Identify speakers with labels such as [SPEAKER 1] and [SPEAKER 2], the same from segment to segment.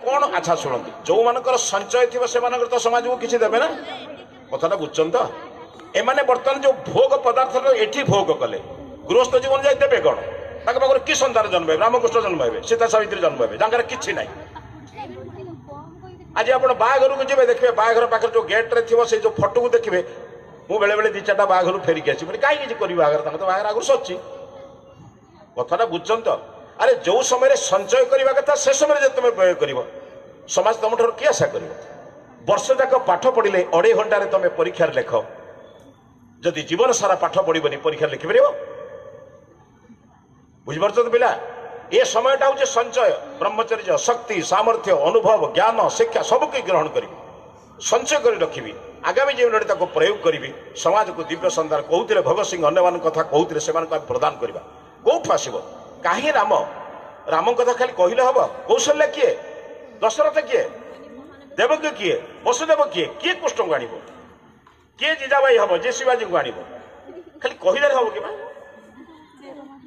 [SPEAKER 1] कौन अच्छा शुणु जो मानकर संचय थी से तो समाज को किसी देवे ना कथा बुझुन तो एमाने बर्तमान जो भोग पदार्थ एठी भोग कले गृहस्थ जीवन जाए देवे कौन पाखे कि सन्तान जन्म रामकृष्ण जन्म हे सीता सावित्री जन्म हे जहाँ कि ना आज आप बाहाघर को जी देखिए बाहाघर पाखे जो गेट्रे थी से जो फटो को देखिए मुझे बेले बेले 2-4टा बाहाघर फेरिकी आसी कहीं कर बाहाघर तो बाहाघर आगुरी सची कथा बुझुन तो अरे जो समय संचय करने कथा से समय तुम व्यय कर समाज तुम ठार कि आशा कर वर्ष जाक पाठ पढ़ले 2.5 घंटे तुम परीक्षा लेख जदि जीवन सारा पाठ पढ़नी परीक्षा लिखिपर बुझीपार तो पिला ये समयटा हूँ संचय ब्रह्मचर्य शक्ति सामर्थ्य अनुभव ज्ञान शिक्षा सबको ग्रहण करी संचय कर रखी आगामी जीवन में प्रयोग करी समाज को दिव्य संतान कहते भगत सिंह अन्य कथा कहते से प्रदान करवा कौटू आसब कहीं राम राम कथा खाली कहले हम कौशल्य किए दशरथ किए देवकी किए वसुदेव किए किए कृष्ण को आण किए जीजाबाई हम जे शिवाजी को आण खाली कहले हम कि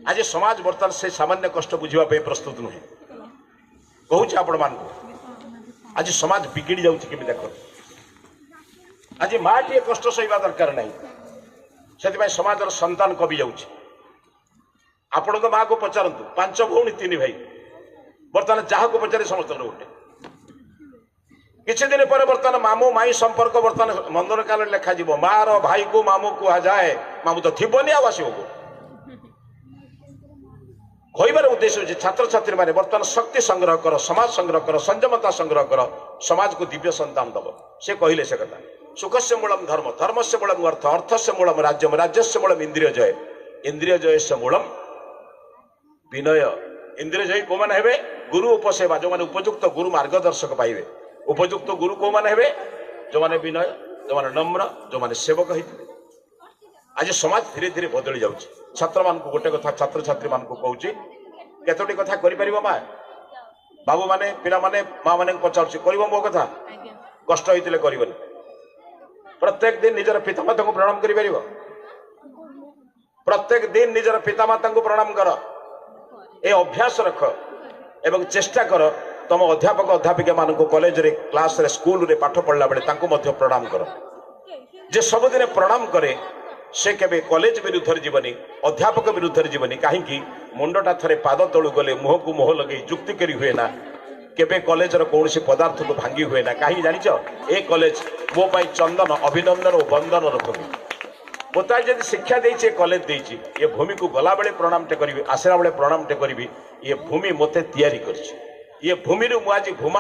[SPEAKER 1] आज समाज बर्तमान से सामान्य कष्ट बुझापी प्रस्तुत नुहे कहूँ आपण मान आज समाज बिगिड़ी जाऊँगी देख आज माँ टे कष्ट सहवा दरकार नहीं से समाज संतान कवि जाऊँगी आपण तो माँ को पचारतु 5 भौणी 3 भाई बर्तमान जहाँ को पचारे समस्त गोटे किसी दिन पर बर्तमान मामू माई संपर्क बर्तमान मंदर काल लिखा मार भाई को मामू कह जाए मामू तो थी आसो को कहबार उद्देश्य होची छात्र छात्री माने बर्तमान शक्ति संग्रह कर समाज संग्रह कर संयमता संग्रह कर समाज को दिव्य संतान दब से कहले से कथा सुख से मूलम धर्म धर्म से मूलम अर्थ अर्थ से मूलम राज्यम राज्य से मूलम इंद्रिय जय से मूलम विनय इंद्रिय जय को मैंने हेबे गुरु उपसेवा जो मैंने उपयुक्त गुरु मार्गदर्शक पाइबे उपयुक्त गुरु को मैंने हेबे जो मैंने विनय जो मैंने नम्र जो मैंने सेवक होते आज समाज धीरे धीरे बदली जाऊँगी छात्र मान को गोटे कथा छात्र छात्री मान को कहूँ केतोटी कथा कर माँ बाबू माने पिला माने माँ मैंने पचार कर मो कथा कष्ट होते कर प्रत्येक दिन निजर पितामाता को प्रणाम कर प्रत्येक दिन निजर पितामाता को प्रणाम कर ए अभ्यास रख एवं चेष्टा कर तुम अध्यापक अध्यापिका मान को कॉलेज रे क्लास रे स्कूल रे पाठ पढ़ला बेले प्रणाम कर जे सबुदिन प्रणाम करे से केबे कॉलेज विरुद्ध जीवनी अध्यापक विरुद्ध जीवनी कहीं मुंडटा थरे पाद तलू गले मुह को मुह लगे जुक्ति करी हुए ना केबे कॉलेज कौन पदार्थ को भांगी हुए ना कहीं जानिच ए कॉलेज मो पाई चंदन अभिनंदन और बंदन भूमि बताए जब शिक्षा देती कॉलेज देती ये भूमि को गला बेले प्रणाम टे करी आसला बेले प्रणाम टे करी ये भूमि मते तैयारी कर ये भूमि मुझे भूमा